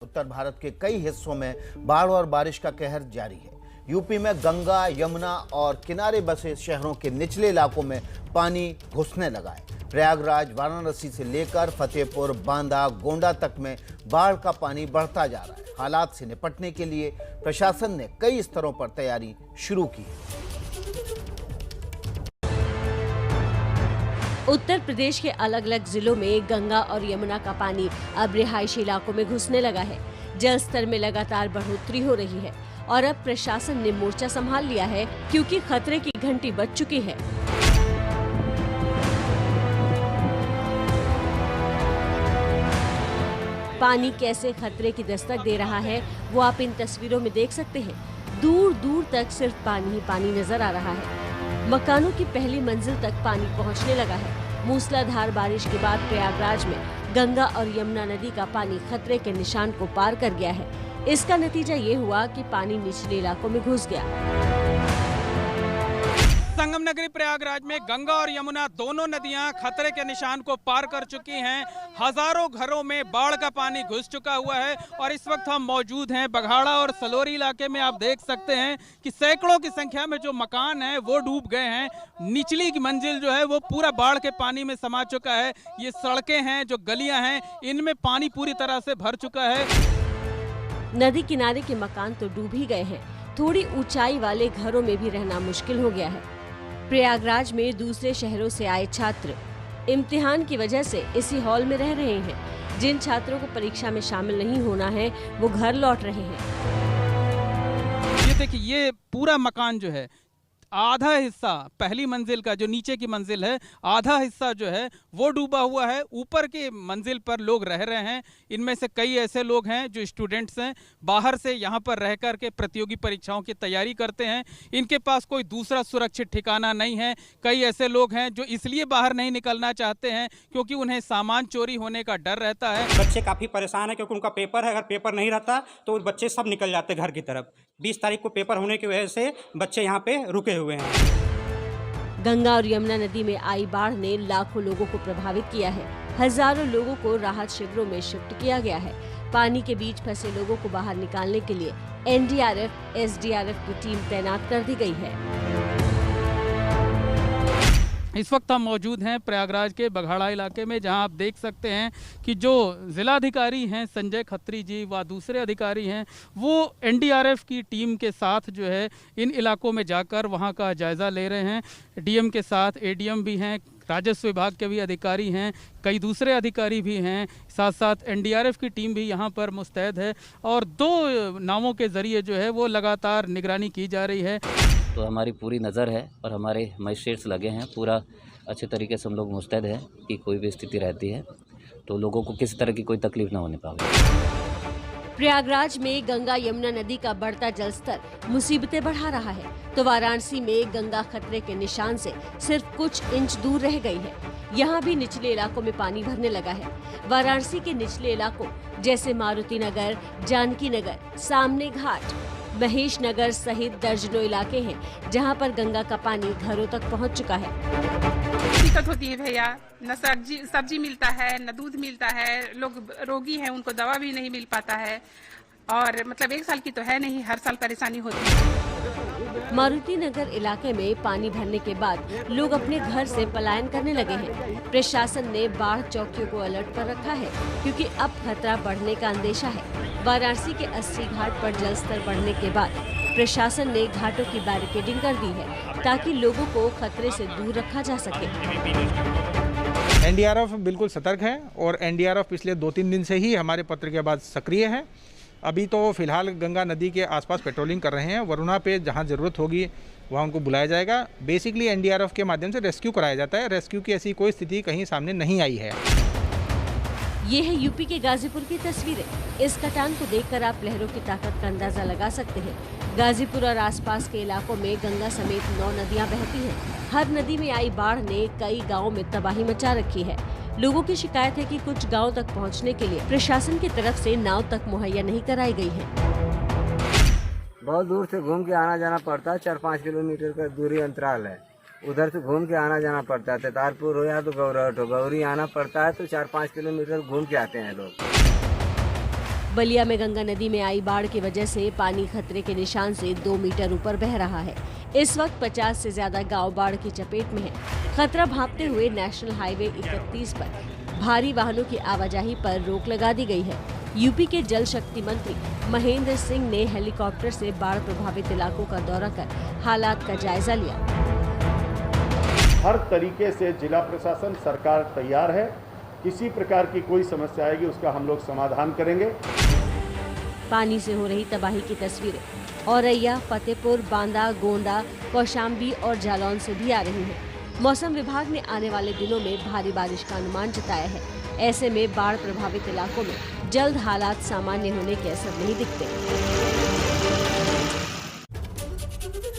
उत्तर भारत के कई हिस्सों में बाढ़ और बारिश का कहर जारी है। यूपी में गंगा, यमुना और किनारे बसे शहरों के निचले इलाकों में पानी घुसने लगा है। प्रयागराज, वाराणसी से लेकर फतेहपुर, बांदा, गोंडा तक में बाढ़ का पानी बढ़ता जा रहा है। हालात से निपटने के लिए प्रशासन ने कई स्तरों पर तैयारी शुरू की है। उत्तर प्रदेश के अलग अलग जिलों में गंगा और यमुना का पानी अब रिहायशी इलाकों में घुसने लगा है। जल स्तर में लगातार बढ़ोतरी हो रही है और अब प्रशासन ने मोर्चा संभाल लिया है क्योंकि खतरे की घंटी बज चुकी है। पानी कैसे खतरे की दस्तक दे रहा है वो आप इन तस्वीरों में देख सकते हैं। दूर दूर तक सिर्फ पानी ही पानी नजर आ रहा है। मकानों की पहली मंजिल तक पानी पहुंचने लगा है। मूसलाधार बारिश के बाद प्रयागराज में गंगा और यमुना नदी का पानी खतरे के निशान को पार कर गया है। इसका नतीजा ये हुआ कि पानी निचले इलाकों में घुस गया। संगम नगरी प्रयागराज में गंगा और यमुना दोनों नदियां खतरे के निशान को पार कर चुकी हैं। हजारों घरों में बाढ़ का पानी घुस चुका हुआ है और इस वक्त हम मौजूद हैं बघाड़ा और सलोरी इलाके में। आप देख सकते हैं कि सैकड़ों की संख्या में जो मकान हैं वो डूब गए हैं। निचली की मंजिल जो है वो पूरा बाढ़ के पानी में समा चुका है। ये सड़कें हैं, जो गलियां हैं, इनमें पानी पूरी तरह से भर चुका है। नदी किनारे के मकान तो डूब ही गए हैं। थोड़ी ऊंचाई वाले घरों में भी रहना मुश्किल हो गया है। प्रयागराज में दूसरे शहरों से आए छात्र इम्तिहान की वजह से इसी हॉल में रह रहे हैं। जिन छात्रों को परीक्षा में शामिल नहीं होना है वो घर लौट रहे हैं। ये देखिए, ये पूरा मकान जो है, आधा हिस्सा पहली मंजिल का जो नीचे की मंजिल है, आधा हिस्सा जो है वो डूबा हुआ है। ऊपर की मंजिल पर लोग रह रहे हैं। इनमें से कई ऐसे लोग हैं जो स्टूडेंट्स हैं, बाहर से यहाँ पर रह कर के प्रतियोगी परीक्षाओं की तैयारी करते हैं। इनके पास कोई दूसरा सुरक्षित ठिकाना नहीं है। कई ऐसे लोग हैं जो इसलिए बाहर नहीं निकलना चाहते हैं क्योंकि उन्हें सामान चोरी होने का डर रहता है। बच्चे काफ़ी परेशान है क्योंकि उनका पेपर है। अगर पेपर नहीं रहता तो बच्चे सब निकल जाते घर की तरफ। 20 तारीख को पेपर होने की वजह से बच्चे यहाँ पे रुके हुए हैं। गंगा और यमुना नदी में आई बाढ़ ने लाखों लोगों को प्रभावित किया है। हजारों लोगों को राहत शिविरों में शिफ्ट किया गया है। पानी के बीच फंसे लोगों को बाहर निकालने के लिए एनडीआरएफ, एसडीआरएफ की टीम तैनात कर दी गई है। इस वक्त हम मौजूद हैं प्रयागराज के बघाड़ा इलाके में, जहां आप देख सकते हैं कि जो जिलाधिकारी हैं संजय खत्री जी व दूसरे अधिकारी हैं वो एनडीआरएफ की टीम के साथ जो है इन इलाकों में जाकर वहां का जायज़ा ले रहे हैं। डीएम के साथ एडीएम भी हैं, राजस्व विभाग के भी अधिकारी हैं, कई दूसरे अधिकारी भी हैं, साथ साथ एनडीआरएफ की टीम भी यहाँ पर मुस्तैद है और 2 नावों के ज़रिए जो है वो लगातार निगरानी की जा रही है। तो हमारी पूरी नज़र है और हमारे मजिस्ट्रेट्स लगे हैं। पूरा अच्छे तरीके से हम लोग मुस्तैद हैं कि कोई भी स्थिति रहती है तो लोगों को किसी तरह की कोई तकलीफ ना होने पाए। प्रयागराज में गंगा यमुना नदी का बढ़ता जलस्तर मुसीबतें बढ़ा रहा है तो वाराणसी में गंगा खतरे के निशान से सिर्फ कुछ इंच दूर रह गई है। यहाँ भी निचले इलाकों में पानी भरने लगा है। वाराणसी के निचले इलाकों जैसे मारुति नगर, जानकी नगर, सामने घाट, महेश नगर सहित दर्जनों इलाके हैं जहां पर गंगा का पानी घरों तक पहुंच चुका है। दिक्कत होती है भैया, न सब्जी मिलता है, न दूध मिलता है। लोग रोगी हैं, उनको दवा भी नहीं मिल पाता है और मतलब 1 साल की तो है नहीं, हर साल परेशानी होती है। मारुति नगर इलाके में पानी भरने के बाद लोग अपने घर से पलायन करने लगे हैं। प्रशासन ने बाढ़ चौकियों को अलर्ट पर रखा है क्योंकि अब खतरा बढ़ने का अंदेशा है। वाराणसी के 80 घाट पर जलस्तर बढ़ने के बाद प्रशासन ने घाटों की बैरिकेडिंग कर दी है ताकि लोगों को खतरे से दूर रखा जा सके। एनडीआरएफ बिल्कुल सतर्क है और एनडीआरएफ पिछले 2-3 दिन से ही हमारे पत्र के बाद सक्रिय है। अभी तो फिलहाल गंगा नदी के आसपास पेट्रोलिंग कर रहे हैं। वरुणा पे जहां ज़रूरत होगी वहां उनको बुलाया जाएगा। बेसिकली एनडीआरएफ के माध्यम से रेस्क्यू कराया जाता है। रेस्क्यू की ऐसी कोई स्थिति कहीं सामने नहीं आई है। ये है यूपी के गाजीपुर की तस्वीरें। इस कटान को देखकर आप लहरों की ताकत का अंदाजा लगा सकते हैं। गाजीपुर और आसपास के इलाकों में गंगा समेत 9 नदियां बहती हैं। हर नदी में आई बाढ़ ने कई गांवों में तबाही मचा रखी है। लोगों की शिकायत है कि कुछ गांव तक पहुंचने के लिए प्रशासन की तरफ से नाव तक मुहैया नहीं कराई गई है। बहुत दूर से घूम के आना जाना पड़ता है। 4-5 किलोमीटर का दूरी अंतराल है। उधर से घूम के आना जाना पड़ता है। तारपुर हो या तो गौरहट हो, गौरी आना पड़ता है तो 4-5 किलोमीटर घूम के आते हैं लोग। बलिया में गंगा नदी में आई बाढ़ की वजह से पानी खतरे के निशान से 2 मीटर ऊपर बह रहा है। इस वक्त 50 से ज्यादा गांव बाढ़ की चपेट में है। खतरा भांपते हुए नेशनल हाईवे 31 पर भारी वाहनों की आवाजाही पर रोक लगा दी गई है। यूपी के जल शक्ति मंत्री महेंद्र सिंह ने हेलीकॉप्टर से बाढ़ प्रभावित इलाकों का दौरा कर हालात का जायजा लिया। हर तरीके से जिला प्रशासन सरकार तैयार है। किसी प्रकार की कोई समस्या आएगी उसका हम लोग समाधान करेंगे। पानी से हो रही तबाही की तस्वीरें औरैया, फतेहपुर, बांदा, गोंडा, कौशाम्बी और जालौन से भी आ रही हैं। मौसम विभाग ने आने वाले दिनों में भारी बारिश का अनुमान जताया है। ऐसे में बाढ़ प्रभावित इलाकों में जल्द हालात सामान्य होने के असर नहीं दिखते।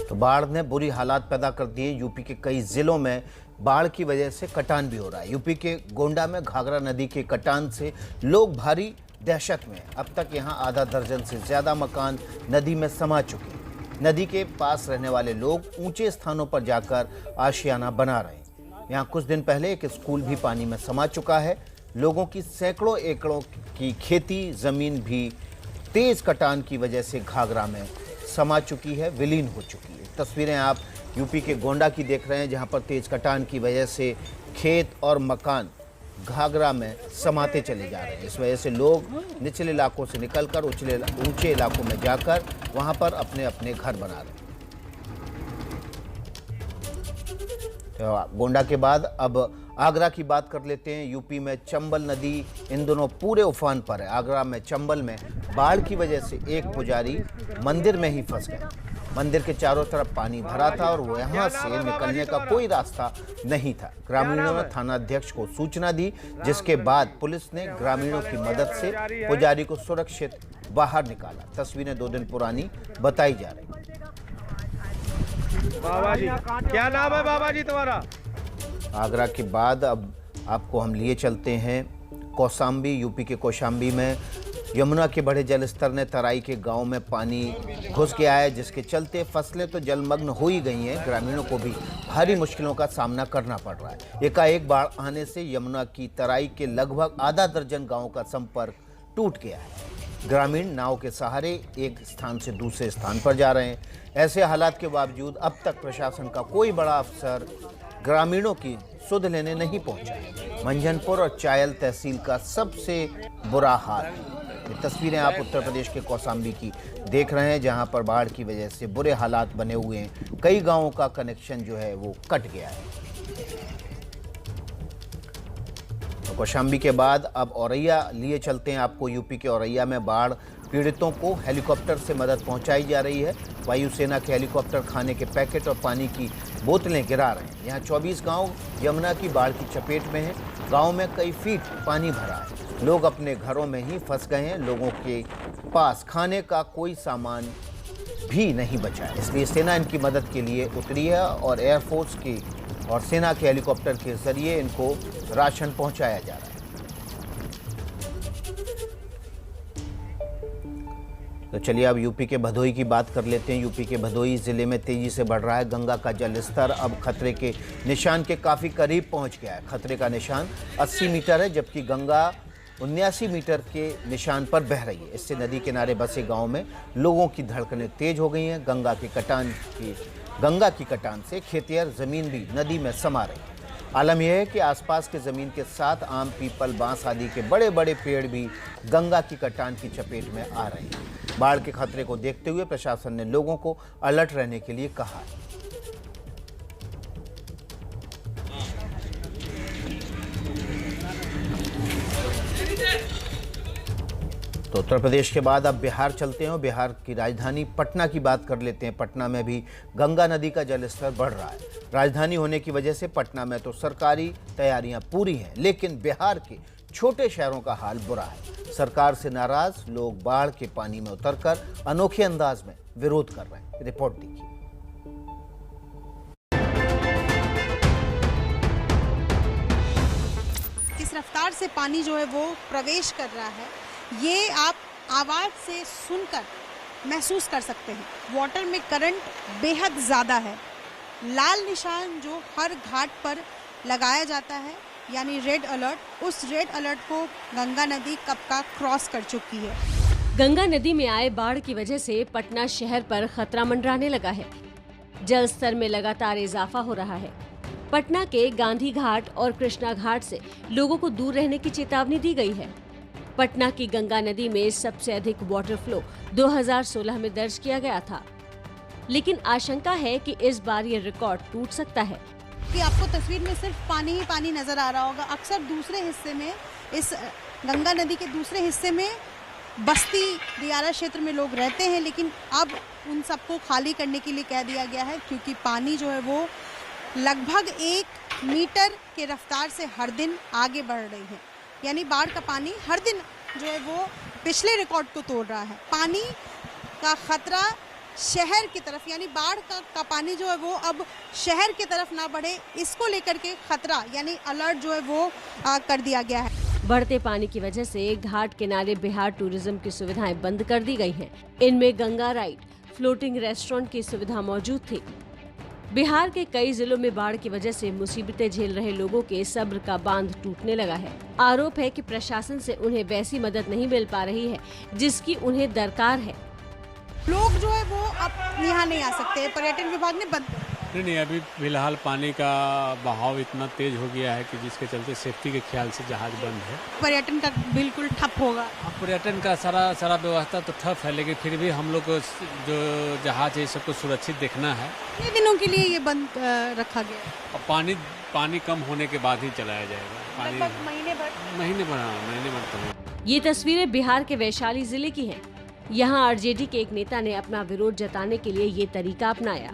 तो बाढ़ ने बुरी हालात पैदा कर दिए। यूपी के कई जिलों में बाढ़ की वजह से कटान भी हो रहा है। यूपी के गोंडा में घाघरा नदी के कटान से लोग भारी दहशत में हैं। अब तक यहां आधा दर्जन से ज्यादा मकान नदी में समा चुके हैं। नदी के पास रहने वाले लोग ऊंचे स्थानों पर जाकर आशियाना बना रहे हैं। यहां कुछ दिन पहले एक स्कूल भी पानी में समा चुका है। लोगों की सैकड़ों एकड़ों की खेती जमीन भी तेज कटान की वजह से घाघरा में समा चुकी है, विलीन हो चुकी है। तस्वीरें आप यूपी के गोंडा की देख रहे हैं, जहां पर तेज कटान की वजह से खेत और मकान घाघरा में समाते चले जा रहे हैं। इस वजह से लोग निचले इलाकों से निकलकर ऊंचे इलाकों में जाकर वहां पर अपने अपने घर बना रहे हैं। तो गोंडा के बाद अब आगरा की बात कर लेते हैं। यूपी में चंबल नदी इन दिनों पूरे उफान पर है। आगरा में चंबल में बाढ़ की वजह से एक पुजारी मंदिर में ही फंस गए। मंदिर के चारों तरफ पानी भरा था और वो यहाँ से निकलने का कोई रास्ता नहीं था। ग्रामीणों ने थाना अध्यक्ष को सूचना दी, जिसके बाद पुलिस ने ग्रामीणों की मदद से पुजारी को सुरक्षित बाहर निकाला। तस्वीरें 2 दिन पुरानी बताई जा रही। बाबा जी, क्या नाम है बाबा जी तुम्हारा? आगरा के बाद अब आपको हम लिए चलते हैं कौशाम्बी। यूपी के कौशाम्बी में यमुना के बढ़े जलस्तर ने तराई के गांव में पानी घुस गया है, जिसके चलते फसलें तो जलमग्न हो ही गई हैं। ग्रामीणों को भी भारी मुश्किलों का सामना करना पड़ रहा है। एकाएक बाढ़ आने से यमुना की तराई के लगभग आधा दर्जन गांवों का संपर्क टूट गया है। ग्रामीण नाव के सहारे एक स्थान से दूसरे स्थान पर जा रहे हैं। ऐसे हालात के बावजूद अब तक प्रशासन का कोई बड़ा अफसर ग्रामीणों की सुध लेने नहीं पहुंचा है। मंझनपुर और चायल तहसील का सबसे बुरा हाल है। ये तस्वीरें आप उत्तर प्रदेश के कौशाम्बी की देख रहे हैं, जहां पर बाढ़ की वजह से बुरे हालात बने हुए हैं। कई गांवों का कनेक्शन जो है वो कट गया है। तो कौशाम्बी के बाद अब औरैया लिए चलते हैं आपको। यूपी के औरैया में बाढ़ पीड़ितों को हेलीकॉप्टर से मदद पहुंचाई जा रही है। वायुसेना के हेलीकॉप्टर खाने के पैकेट और पानी की बोतलें गिरा रहे हैं। यहाँ 24 गांव यमुना की बाढ़ की चपेट में हैं। गांव में कई फीट पानी भरा है। लोग अपने घरों में ही फंस गए हैं। लोगों के पास खाने का कोई सामान भी नहीं बचा है, इसलिए सेना इनकी मदद के लिए उतरी है और एयरफोर्स की और सेना के हेलीकॉप्टर के जरिए इनको राशन पहुंचाया जा रहा है। तो चलिए अब यूपी के भदोही की बात कर लेते हैं। यूपी के भदोही जिले में तेजी से बढ़ रहा है गंगा का जल स्तर। अब खतरे के निशान के काफ़ी करीब पहुंच गया है। खतरे का निशान 80 मीटर है, जबकि गंगा 79 मीटर के निशान पर बह रही है। इससे नदी किनारे बसे गांव में लोगों की धड़कनें तेज हो गई हैं। गंगा की कटान से खेतिहर ज़मीन भी नदी में समा रही है। आलम यह है कि आसपास के ज़मीन के साथ आम, पीपल, बांस आदि के बड़े बड़े पेड़ भी गंगा की कटान की चपेट में आ रहे हैं। बाढ़ के खतरे को देखते हुए प्रशासन ने लोगों को अलर्ट रहने के लिए कहा है। तो उत्तर प्रदेश के बाद अब बिहार चलते हैं। बिहार की राजधानी पटना की बात कर लेते हैं। पटना में भी गंगा नदी का जलस्तर बढ़ रहा है। राजधानी होने की वजह से पटना में तो सरकारी तैयारियां पूरी हैं, लेकिन बिहार के छोटे शहरों का हाल बुरा है। सरकार से नाराज लोग बाढ़ के पानी में उतरकर अनोखे अंदाज में विरोध कर रहे हैं। रिपोर्ट देखिए। किस रफ्तार से पानी जो है वो प्रवेश कर रहा है, ये आप आवाज से सुनकर महसूस कर सकते हैं। वाटर में करंट बेहद ज़्यादा है। लाल निशान जो हर घाट पर लगाया जाता है, यानी रेड अलर्ट, उस रेड अलर्ट को गंगा नदी कब का क्रॉस कर चुकी है। गंगा नदी में आए बाढ़ की वजह से पटना शहर पर खतरा मंडराने लगा है। जल स्तर में लगातार इजाफा हो रहा है। पटना के गांधी घाट और कृष्णा घाट से लोगों को दूर रहने की चेतावनी दी गई है। पटना की गंगा नदी में सबसे अधिक वाटर फ्लो 2016 में दर्ज किया गया था, लेकिन आशंका है कि इस बार ये रिकॉर्ड टूट सकता है। कि आपको तस्वीर में सिर्फ पानी ही पानी नजर आ रहा होगा। अक्सर दूसरे हिस्से में, इस गंगा नदी के दूसरे हिस्से में बस्ती दियारा क्षेत्र में लोग रहते हैं, लेकिन अब उन सबको खाली करने के लिए कह दिया गया है, क्योंकि पानी जो है वो लगभग 1 मीटर के रफ्तार से हर दिन आगे बढ़ रही है। यानी बाढ़ का पानी हर दिन जो है वो पिछले रिकॉर्ड को तोड़ रहा है। पानी का खतरा शहर की तरफ, यानी बाढ़ का पानी जो है वो अब शहर की तरफ ना बढ़े, इसको लेकर के खतरा यानी अलर्ट जो है वो कर दिया गया है। बढ़ते पानी की वजह से घाट किनारे बिहार टूरिज्म की सुविधाएं बंद कर दी गई हैं। इनमें गंगा राइड, फ्लोटिंग रेस्टोरेंट की सुविधा मौजूद थी। बिहार के कई जिलों में बाढ़ की वजह से मुसीबतें झेल रहे लोगों के सब्र का बांध टूटने लगा है। आरोप है कि प्रशासन से उन्हें वैसी मदद नहीं मिल पा रही है जिसकी उन्हें दरकार है। लोग जो है वो अब यहाँ नहीं आ सकते। पर्यटन विभाग ने बंद नहीं, अभी फिलहाल पानी का बहाव इतना तेज हो गया है कि जिसके चलते सेफ्टी के ख्याल से जहाज बंद है। पर्यटन का बिल्कुल ठप होगा। पर्यटन का सारा व्यवस्था तो ठप है, लेकिन फिर भी हम लोग को जो जहाज है सबको सुरक्षित देखना है। कितने दिनों के लिए ये बंद रखा गया? पानी कम होने के बाद ही चलाया जाएगा। महीने भर। ये तस्वीरें बिहार के वैशाली जिले की हैं। यहाँ आरजेडी के एक नेता ने अपना विरोध जताने के लिए ये तरीका अपनाया।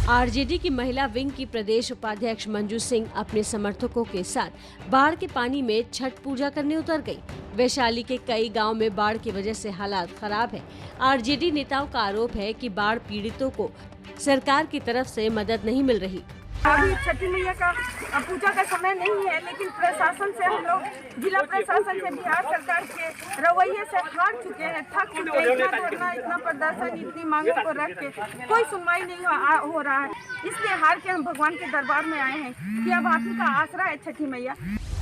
आरजेडी की महिला विंग की प्रदेश उपाध्यक्ष मंजू सिंह अपने समर्थकों के साथ बाढ़ के पानी में छठ पूजा करने उतर गई। वैशाली के कई गांव में बाढ़ की वजह से हालात खराब है। आरजेडी नेताओं का आरोप है कि बाढ़ पीड़ितों को सरकार की तरफ से मदद नहीं मिल रही। अभी छठी मैया का पूजा का समय नहीं है, लेकिन प्रशासन से हम लोग जिला प्रशासन से बिहार सरकार के रवैये से हार चुके हैं, थक चुके हैं। इतना धरना, इतना प्रदर्शन, इतनी मांगों को रख के कोई सुनवाई नहीं हो रहा है। इसलिए हार के हम भगवान के दरबार में आए हैं कि अब आप ही का आसरा है छठी मैया।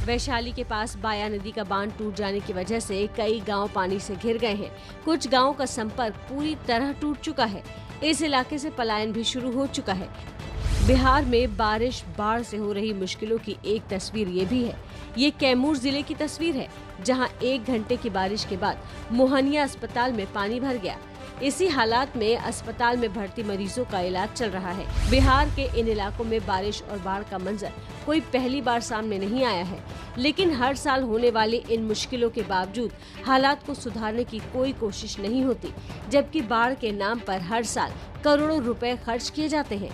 वैशाली के पास बाया नदी का बांध टूट जाने की वजह से कई गांव पानी से घिर गए हैं। कुछ गांवों का संपर्क पूरी तरह टूट चुका है। इस इलाके से पलायन भी शुरू हो चुका है। बिहार में बारिश, बाढ़ से हो रही मुश्किलों की एक तस्वीर ये भी है। ये कैमूर जिले की तस्वीर है, जहां 1 घंटे की बारिश के बाद मोहनिया अस्पताल में पानी भर गया। इसी हालात में अस्पताल में भर्ती मरीजों का इलाज चल रहा है। बिहार के इन इलाकों में बारिश और बाढ़ का मंजर कोई पहली बार सामने नहीं आया है, लेकिन हर साल होने वाली इन मुश्किलों के बावजूद हालात को सुधारने की कोई कोशिश नहीं होती, जबकि बाढ़ के नाम पर हर साल करोड़ों रुपए खर्च किए जाते हैं।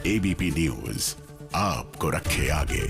एबीपी न्यूज आपको रखे आगे।